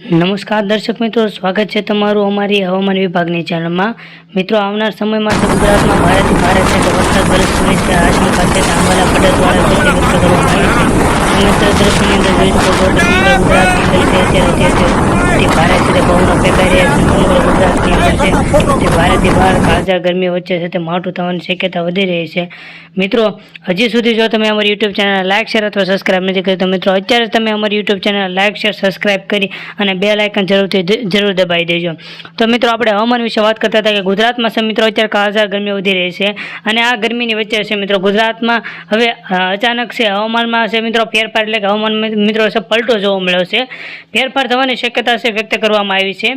નમસ્કાર દર્શક મિત્રો, સ્વાગત છે તમારું અમારી હવામાન વિભાગની ચેનલમાં। મિત્રો, આવનાર સમયમાં ગુજરાતમાં ભારેથી ભારે વરસાદ વરસવાની છે આશંકા છે। આંબાલા પટેલ દ્વારા વ્યક્ત કરવામાં આવી છે। સમગ્ર દ્રશ્યની અંદર જોઈ શકો છો સમગ્ર ગુજરાતની અંદર છે અત્યારે ભારે છે પવનો ફેંકાઈ રહ્યા છે। સમગ્ર ગુજરાતની અંદર છે તે ભારેથી ભારે કાળઝાળ ગરમી વચ્ચે છે તે માવઠું થવાની શક્યતા વધી રહી છે। મિત્રો, હજી સુધી જો તમે અમારી યુટ્યુબ ચેનલ લાઇક શેર અથવા સબસ્ક્રાઇબ નથી કરી તો મિત્રો અત્યારે તમે અમારી YouTube channel like share subscribe કરી અને બેલ આઇકન જરૂર દબાવી દેજો। તો મિત્રો, આપણે હવામાન વિશે વાત કરતા હતા કે ગુજરાતમાં છે મિત્રો અત્યારે કાળઝાળ ગરમી વધી રહી છે અને આ ગરમીની વચ્ચે છે મિત્રો ગુજરાતમાં હવે અચાનક છે હવામાનમાં છે મિત્રો ફેરફાર એટલે કે હવામાન મિત્રો છે પલટો જોવા મળ્યો છે। ફેરફાર થવાની શક્યતા છે વ્યક્ત કરવામાં આવી છે।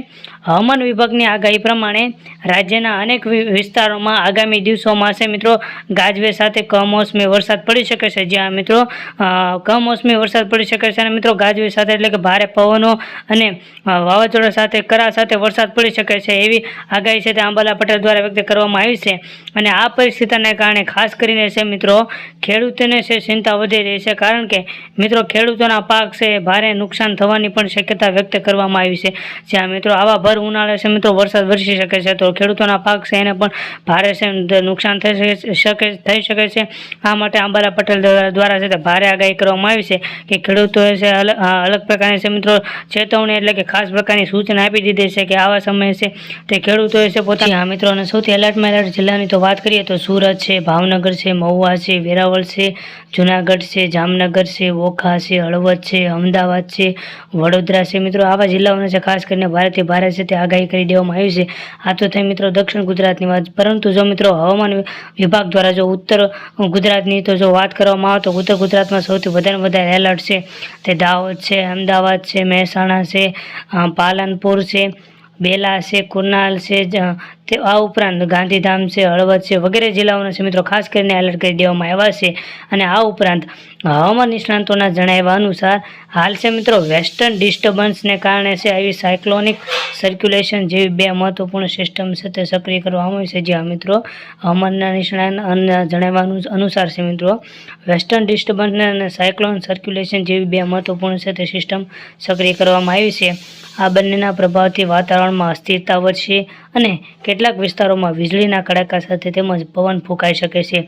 હવામાન વિભાગની આગાહી પ્રમાણે રાજ્યના અનેક વિસ્તારોમાં આગામી દિવસોમાં છે મિત્રો ગાજવીજ સાથે કમોસમી વરસાદ પડી શકે છે। જ્યાં મિત્રો કમોસમી વરસાદ પડી શકે છે અને મિત્રો ગાજવીજ સાથે એટલે કે ભારે પવનો અને વાવાઝોડા સાથે કરા સાથે વરસાદ પડી શકે છે એવી આગાહી છે તે આંબાલા પટેલ દ્વારા વ્યક્ત કરવામાં આવી છે। અને આ પરિસ્થિતિને કારણે ખાસ કરીને છે મિત્રો ખેડૂતોને છે ચિંતા વધી રહી છે, કારણ કે મિત્રો ખેડૂતોના પાક છે ભારે નુકસાન થવાની પણ શક્યતા વ્યક્ત કરવામાં આવી છે। જ્યાં મિત્રો આવા ભર ઉનાળે છે મિત્રો વરસાદ વરસી શકે છે તો ખેડૂતોના પાક છે એને પણ ભારે છે નુકસાન થઈ શકે છે। આ માટે આંબાલા પટેલ દ્વારા છે તે ભારે આગાહી કરવામાં આવી છે કે ખેડૂતોએ છે અલગ પ્રકારની છે મિત્રો ચેતવણી એટલે કે ખાસ પ્રકારની સૂચના આપી દીધી છે કે આવા સમયે છે તે ખેડૂતોએ છે પોતાના મિત્રોને સૌથી એલર્ટમાં એલર્ટ જિલ્લાની તો વાત કરીએ તો સુરત છે, ભાવનગર છે, મહુવા છે, વેરાવળ છે, જુનાગઢ છે, જામનગર છે, વોખા છે, હળવદ છે, અમદાવાદ છે, વડોદરા છે। મિત્રો આવા જિલ્લાઓને છે ખાસ કરીને ભારેથી ભારે છે તે આગાહી કરી દેવામાં આવી છે। આ તો થઈ મિત્રો દક્ષિણ ગુજરાતની વાત, પરંતુ જો મિત્રો હવામાન વિભાગ દ્વારા જો ઉત્તર ગુજરાતની તો જો વાત કરવામાં આવે તો ઉત્તર ગુજરાતમાં સૌથી વધારે એલર્ટ છે તે દાહોદ છે, અમદાવાદ છે, મહેસાણા છે, પાલનપુર છે, બેલા છે, કુર્નાલ છે, તે આ ઉપરાંત ગાંધીધામ છે, હળવદ છે વગેરે જિલ્લાઓને છે મિત્રો ખાસ કરીને એલર્ટ કરી દેવામાં આવ્યા છે। અને આ ઉપરાંત હવામાન નિષ્ણાંતોના જણાવ્યા અનુસાર હાલ છે મિત્રો વેસ્ટર્ન ડિસ્ટર્બન્સને કારણે છે આવી સાયક્લોનિક સર્ક્યુલેશન જેવી બે મહત્વપૂર્ણ સિસ્ટમ છે તે સક્રિય કરવામાં આવી છે। જ્યાં મિત્રો હવામાનના નિષ્ણાંતના જણાવ્યા અનુસાર છે મિત્રો વેસ્ટર્ન ડિસ્ટર્બન્સ અને સાયક્લોન સર્ક્યુલેશન જેવી બે મહત્વપૂર્ણ છે તે સિસ્ટમ સક્રિય કરવામાં આવી છે। આ બંનેના પ્રભાવથી વાતાવરણમાં અસ્થિરતા વધશે અને કેટલાક વિસ્તારોમાં વીજળીના કડાકા સાથે તેમજ પવન ફૂંકાઈ શકે છે।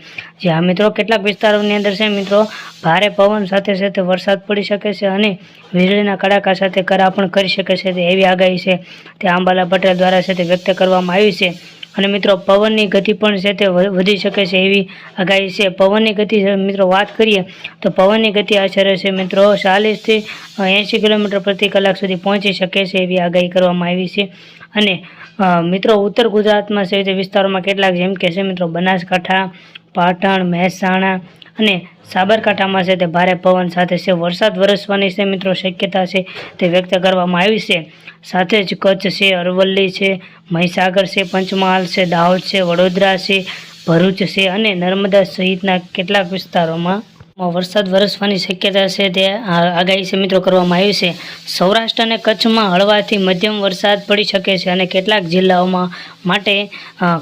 જ્યાં મિત્રો કેટલાક વિસ્તારોની અંદર છે મિત્રો ભારે પવન સાથે સાથે વરસાદ પડી શકે છે અને વીજળીના કડાકા સાથે કરા પણ કરી શકે છે એવી આગાહી છે તે આંબાલા પટેલ દ્વારા છે તે વ્યક્ત કરવામાં આવી છે। અને મિત્રો પવનની ગતિ પણ છે તે વધી શકે છે એવી આગાહી છે। પવનની ગતિ મિત્રો વાત કરીએ તો પવનની ગતિ આશરે છે મિત્રો 40 થી 80 કિલોમીટર પ્રતિ કલાક સુધી પહોંચી શકે છે એવી આગાહી કરવામાં આવી છે। અને મિત્રો ઉત્તર ગુજરાતમાં છે તે વિસ્તારોમાં કેટલાક જેમ કે છે મિત્રો બનાસકાંઠા, પાટણ, મહેસાણા અને સાબરકાંઠામાં છે તે ભારે પવન સાથે છે વરસાદ વરસવાની છે મિત્રો શક્યતા છે તે વ્યક્ત કરવામાં આવી છે। સાથે જ કચ્છ છે, અરવલ્લી છે, મહીસાગર છે, પંચમહાલ છે, દાહોદ છે, વડોદરા છે, ભરૂચ છે અને નર્મદા સહિતના કેટલાક વિસ્તારોમાં વરસાદ વરસવાની શક્યતા છે તે આગાહી છે મિત્રો કરવામાં આવી છે। સૌરાષ્ટ્ર અને કચ્છમાં હળવાથી મધ્યમ વરસાદ પડી શકે છે અને કેટલાક જિલ્લાઓમાં માટે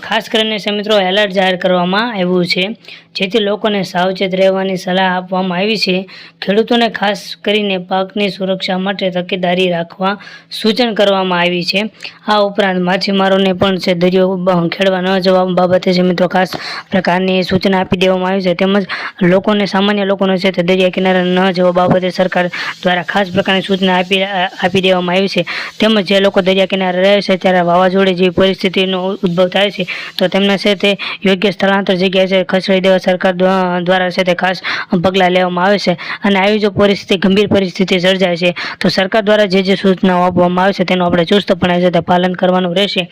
ખાસ કરીને છે મિત્રો એલર્ટ જાહેર કરવામાં આવ્યું છે, જેથી લોકોને સાવચેત રહેવાની સલાહ આપવામાં આવી છે। ખેડૂતોને ખાસ કરીને પાકની સુરક્ષા માટે તકેદારી રાખવા સૂચન કરવામાં આવી છે। આ ઉપરાંત માછીમારોને પણ છે દરિયો ખેડવા ન જવા બાબતે છે મિત્રો ખાસ પ્રકારની સૂચના આપી દેવામાં આવી છે। તેમજ લોકોને સામાન્ય લોકોને છે તે દરિયા કિનારે ન જવા બાબતે સરકાર દ્વારા ખાસ પ્રકારની સૂચના આપી દેવામાં આવી છે। તેમજ જે લોકો દરિયા કિનારે રહે છે ત્યારે વાવાઝોડી જેવી પરિસ્થિતિનો ઉદ્ભવ થાય છે તો તેમને છે તે યોગ્ય સ્થળાંતર જગ્યાએ છે ખસેડી દેવા સરકાર દ્વારા છે તે ખાસ પગલાં લેવામાં આવે છે। અને આવી જો ગંભીર પરિસ્થિતિ સર્જાય છે તો સરકાર દ્વારા જે સૂચનાઓ આપવામાં આવે છે તેનું આપણે ચુસ્તપણે છે તે પાલન કરવાનું રહેશે।